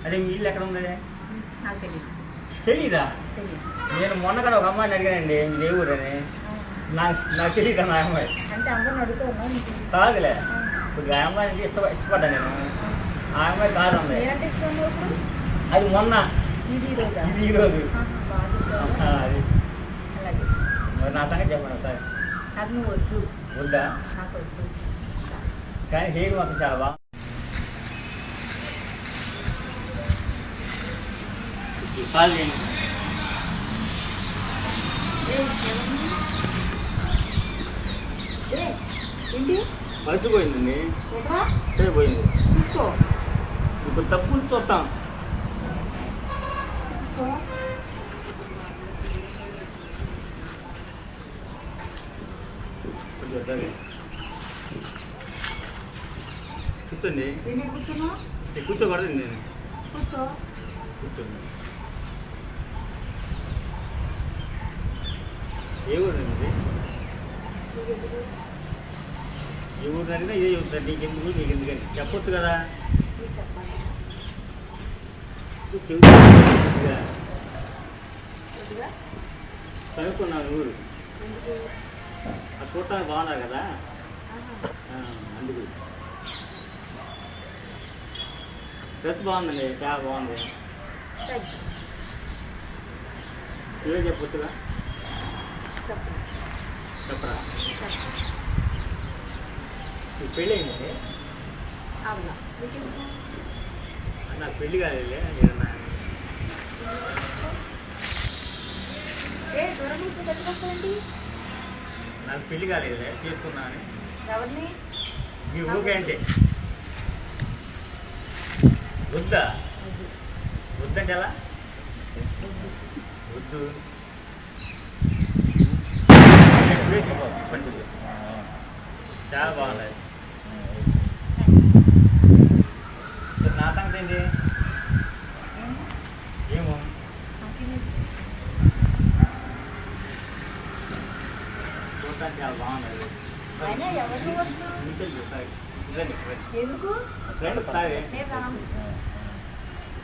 అదే మీ ఇల్లు ఎక్కడ ఉంది? నాకు తెలియదు. తెలీదా? తెలియదు. నేను మొన్న కూడా ఒక అమ్మాయిని అడిగానండి మీ ఏ ఊరని. నాకు తెలియదు అన్న అమ్మాయి. అంటే అందరిని అడుగుతూ ఉన్నాను. కాదులే, ఇప్పుడు ఆ అమ్మాయికి ఇష్టపడ్డా నేను. ఆ అమ్మాయి కాదు అమ్మాయి. నేనంటే ఇష్టం ఇప్పుడు. అది మొన్న, ఇది ఈరోజు. అది అలాగే మరి నా సంగతి చెప్పండి సార్. నాకు నువ్వు వద్దు. వద్దా? నాకు వద్దు. కానీ హేగు మాత్రం చాలా బాగా. కాల్ చేయండి. ఏంటి మర్చిపోయిందండి. ఎక్కడా పోయింది. చూసుకో. ఇప్పుడు తప్పులు చూస్తాం. కూర్చోండి. కూర్చున్నా కూర్చోకూడదు నేను. కూర్చో. కూర్చోండి. ఏ ఊరండి? ఏ ఊరు అడిగినా ఇదే చెబుతారు. నీకెందుకని చెప్పొచ్చు కదా. చెప్పాలి. చదువుకున్నాను ఊరు. అది చూడటానికి బాగున్నారు కదా, అందుకు. డ్రెస్ బాగుందండి, చాలా బాగుంది. ఇవే చెప్పొచ్చుగా. చెప్పరా? ఈ పెళ్ళి అయిందండి. నాకు పెళ్ళి కాలేదులే. నాకు పెళ్ళి కాలేదులే, చేసుకున్నాను. ఎవరిని? మీ ఊరికే అంటే వద్దా? వద్దంటే ఎలా? వద్దు. చాలా బాగున్నాయి. నా సంగతి ఏంటి? ఏమో చూడటానికి చాలా బాగున్నాయి. ఎందుకు ఫ్రెండ్ ఒకసారి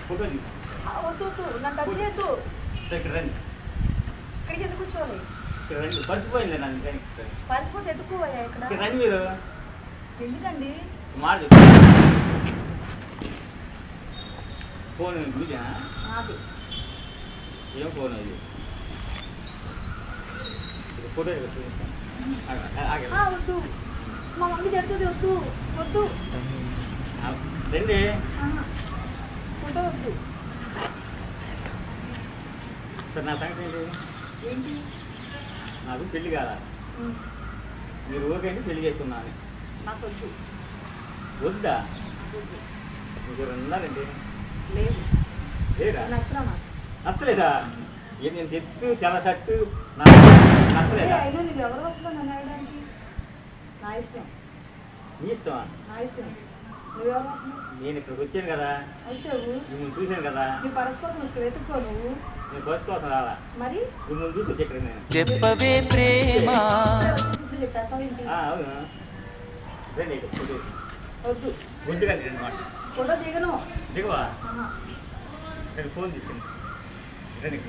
ఫోటో వద్దు, నన్ను టచ్ చేయొద్దు. ఇక్కడ రండి. ఇక్కడికి ఎందుకు కూర్చోవాలి? ఇక్కడ రండి. పరిచిపోయింది నన్ను. పరిచిపోతే ఎందుకు ఇక్కడ? ఇక్కడ రండి మీరు. ఎందుకండి? మాట ఫోన్ చూసా? ఏం ఫోన్ ఇది? ఫోటో వద్దు, మా మమ్మీ చెప్తుంది. వద్దు వద్దు రండి. ఫోటో వద్దు. సార్ నా సంగతి ఏంటి? ఏంటి? నాకు పెళ్ళి కాదా? మీరు ఊరికంటే పెళ్లి చేసుకున్నాను. నాకు వద్దు. వద్దా? మీకు ఉన్నారండి. లేదు. లేదా? నచ్చరా? నచ్చలేదా? నేను తెచ్చు తెల్ల షర్టు నచ్చలేదా? అయినా నీకు ఎవరు వస్తున్నా నన్ను అడగడానికి? నా ఇష్టం. నీ ఇష్టమా? నా ఇష్టం. నువ్వెవరు వస్తున్నావు? నేను ఇక్కడికి వచ్చాను కదా. వచ్చావు. మిమ్మల్ని చూశాను కదా. నీ పరస్ కోసం వచ్చావు. వెతుక్కో నువ్వు. నేను ఫస్ట్ కోసం రాలా. మరి మిమ్మల్ని చూసి వచ్చి ఇక్కడ నేను చెప్పవే ప్రేమ. ఇప్పుడు చెప్పేస్తావు ఏంటి? అవును. రండి ఫోటో. వద్దు. వద్దు కానీ రెండు మాట. ఫోటో దిగను. దిగవా? నేను ఫోన్ తీసుకుని రండి.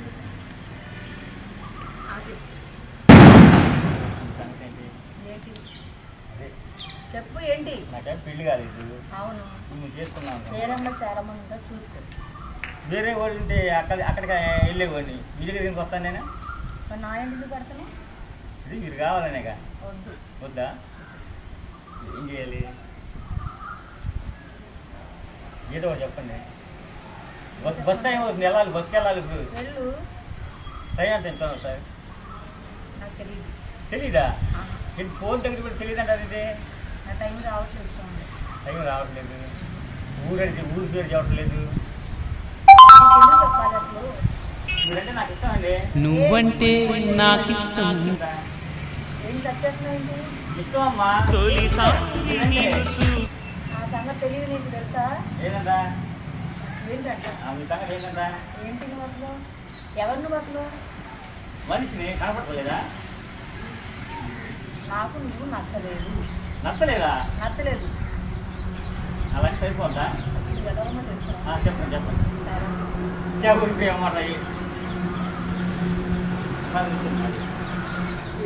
చెప్పు ఏంటి? నాకేం పెళ్లి కాలేదు. అవును. నువ్వు చేసుకున్నాను. పేరమ్మ చాలా మంది ఉంటారు, చూసుకో. వేరే వాళ్ళు ఉంటే అక్కడికి వెళ్ళేవాడిని. మీ దగ్గర ఎందుకు వస్తాను నేను? నా ఇంటికి పడతాను. ఇది మీరు కావాలనేగా. వద్దు. వద్దా? ఏం చేయాలి? ఏదో చెప్పండి. బస్ టైం అవుతుంది, వెళ్ళాలి. బస్కి వెళ్ళాలి. ఇప్పుడు వెళ్ళు. టైం ఎంత ఎంత సార్? నాకు తెలియదు. తెలీదా? ఫోన్ దగ్గర కూడా తెలియదు అంటారు. ఇది నా టైం రావట్లేదు. టైం రావట్లేదు. ఊరు పేరు చెప్పట్లేదు. చెప్పాలి అసలు. మీరంటే నాకు ఇష్టం అండి. నువ్వంటే నాకు ఇష్టం. ఏం తెచ్చేస్తున్నావు? ఇష్టం అమ్మా. ఆ సంగతి తెలియదు నీకు, తెలుసా? ఏంటంటా? ఏంటంట? మీ సంగతి ఏంటంటా? ఏంటి నువ్వు అసలు? ఎవరు నువ్వు అసలు? మనిషిని కనపడలేదా? నాకు నువ్వు నచ్చలేదు. నచ్చలేదా? నచ్చలేదు. అలాంటి సరిపోద్దా? ఎదవమో తెలుసా? చెప్పండి చెప్పండి ప్రేమ మాట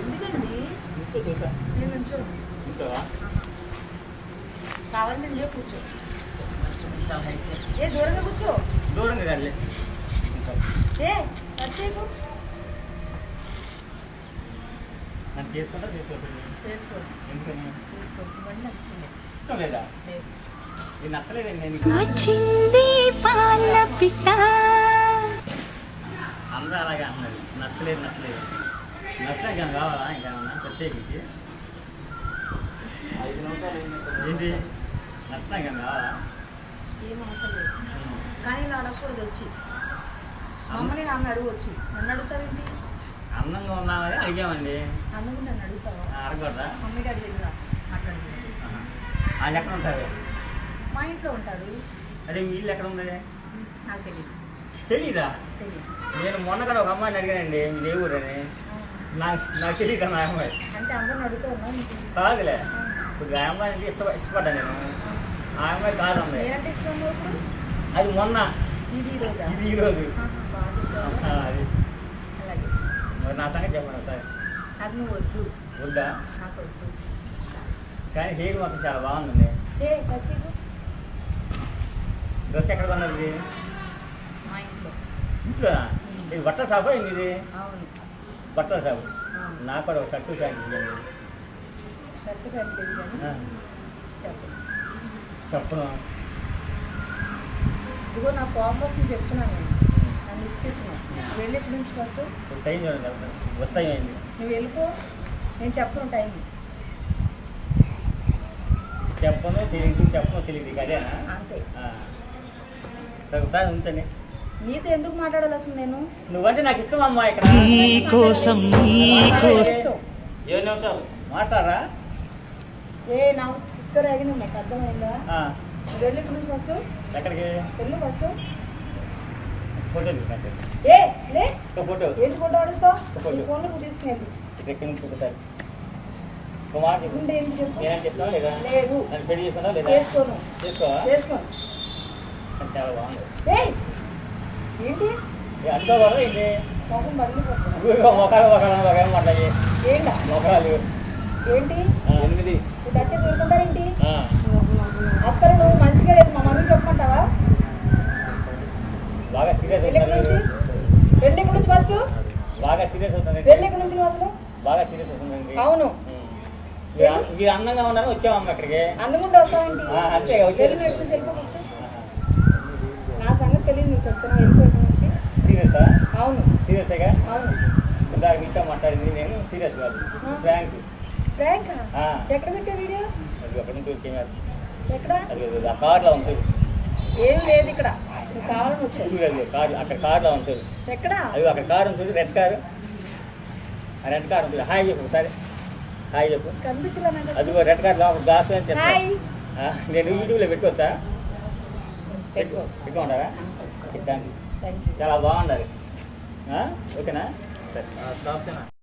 ఎందుకండి కూర్చో చూసా నేను నుంచో కూర్చోవా కావాలి నేను కూర్చో. ఏ దూరంగా కూర్చో. దూరంగా కానీ ఏ వచ్చేకు నన్ను చేసుకుంటా చేసుకోవచ్చు చేసుకో ఎందుకని చేసుకో. ఇవన్నీ నచ్చుతుంది ఇష్టం లేదా లేదు. ఇది నచ్చలేదండి నేను వచ్చింది పాల పిట్ట. అందరూ అలాగే అంటున్నారు నచ్చలేదు నచ్చినా ఇంకా కావాలా ఇంకేమన్నా ప్రత్యేకించి 5 నిమిషాలు ఏంటి నచ్చినా ఇంకా కావాలా ఏం అవసరం లేదు. కానీ నా అడగకూడదు వచ్చి అమ్మని నన్ను అడుగు వచ్చి. నన్ను అడుగుతావేంటి? అందంగా ఉన్నామని అడిగామండి అందుకు నన్ను అడుగుతావా? అడగకూడదా మమ్మీకి అడిగేదిరా మాట్లాడుతున్నాను. ఆయన ఎక్కడ ఉంటారు మా ఇంట్లో ఉంటారు. అదే మీ ఇల్లు ఎక్కడ ఉంది నాకు తెలియదు. తెలీదా తెలియదు నేను మొన్న కూడా ఒక అమ్మాయిని అడిగానండి మీరు ఏ ఊరని నాకు తెలియదు నా అమ్మాయి అంటే అందరిని అడుగుతూ ఉన్నాను. కాదులే ఇప్పుడు ఆ అమ్మాయి అంటే ఇష్టపడ్డా నేను ఆ అమ్మాయి కాదు అమ్మాయి నేనంటే ఇష్టం ఉంది ఇప్పుడు. అది మొన్న ఇది ఈ రోజా? ఇది ఈరోజు బాగా చెప్పావు. అది అలాగే మరి నా సంగతి చెప్పండి ఒకసారి అది నువ్వు వద్దు. వద్దా నాకు వద్దు. కానీ హెయిర్ మాత్రం చాలా బాగుందండి ఏ వచ్చేకు డ్రెస్ ఎక్కడ కొన్నది ఇది మా ఇంట్లో. ఇంట్లో ఇది బట్టల షాపా ఏంది ఇది అవును. బట్టల షాపు అవును. నాకు కూడా ఒక షర్టు ప్యాంట్ ఇవ్వండి షర్ట్ ప్యాంట్ లేదు కానీ చెప్పు. చెప్పను ఇదిగో నా కోపం కోసం చెప్తున్నాను నేను. నన్ను ఇస్తున్నాను. వెళ్ళి ఎక్కడి నుంచి వస్తూ టైం చూడండి వస్తాయి అయింది నువ్వు వెళ్ళిపో. నేను చెప్పను టైం. చెప్పను తెలియదు అదేనా అంతే. ఒకసారి ఉంచండి నీతో ఎందుకు మాట్లాడాలి అసలు నేను? నువ్వంటే నాకు ఇష్టం అమ్మా ఇక్కడ నీ కోసం ఇష్టం. 7 నిమిషాలు మాట్లాడరా ఏ నా ఇద్దరు అడిగిన మాకు అర్థమైందా? వెళ్ళి ఎక్కడి నుంచి ఫస్ట్ ఎక్కడికి వెళ్ళు ఫస్ట్. ఫోటో ఏ లే ఫోటో ఏంటి ఫోటో అడుగుతావు? ఫోటో. ఫోన్లో నువ్వు తీసుకెళ్ళి ఎక్కడి నుంచి ఒకసారి ఒక మాట చెప్పు. ముందు ఏంటి చెప్పు. నేనేం చెప్తావా లేదా లేదు నన్ను పెళ్లి చేసుకున్నా లేదా చేసుకోను. చేసుకోవా చేసుకోను. కానీ చాలా బాగుంది ఏ ఏంటి అనుకోకూడదు ఇది మొహం బదిలిపోతున్నా. ఒకవేళ మాట్లాడి ఏంటా మొక్కలు ఏంటి 8 ఇప్పుడు వచ్చి దొరుకుతారేంటి? అసలు నువ్వు మంచిగా లేదు. మా మమ్మీ చెప్పమంటావా? బాగా సీరియస్ వెళ్ళి ఎక్కడి నుంచి వెళ్ళి ఎక్కడి నుంచి ఫస్ట్ బాగా సీరియస్ అవుతుంది వెళ్ళి ఎక్కడి నుంచి నువ్వు అసలు? బాగా సీరియస్ అవుతుందండి అవును. మీరు అందంగా ఉన్నారని వచ్చామమ్మ ఇక్కడికి అందుకుంటూ వస్తావేంటి? అంతే వచ్చి వెళ్ళి నువ్వు ఎక్కడి నుంచి వెళ్ళిపో ఫస్ట్. నా సంగతి తెలియదు. నువ్వు చెప్తున్నావు వెళ్ళిపో ఎక్కడి నుంచి. సీరియసా అవును సీరియస్గా అవును. ఇందాక మీతో మాట్లాడింది నేను సీరియస్ కాదు ఫ్రాంక్ ప్రాంక్ ఆ. ఎక్కడ పెట్టా వీడియో? అది అక్కడ నుంచి వచ్చేయాలి ఎక్కడ? అది ఆ కార్లో ఉంటుంది ఏం లేదు ఇక్కడ. నువ్వు కావాలని వచ్చావు. చూడండి కార్ అక్కడ కార్లో ఉంటుంది ఎక్కడ? అది అక్కడ కారు ఉంటుంది రెడ్ కారు ఆ రెడ్ కార్ ఉంటుంది హాయ్ చెప్పు ఒకసారి హాయ్ చెప్పు కనిపించలే నాకు. అదిగో రెడ్ కార్ లోపల గ్లాస్ అని చెప్తా హాయ్ నేను యూట్యూబ్లో పెట్టుకోవచ్చా పెట్టుకో. పెట్టుకుంటారా థ్యాంక్ యూ థ్యాంక్ యూ. చాలా బాగుండాలి ఓకేనా సరే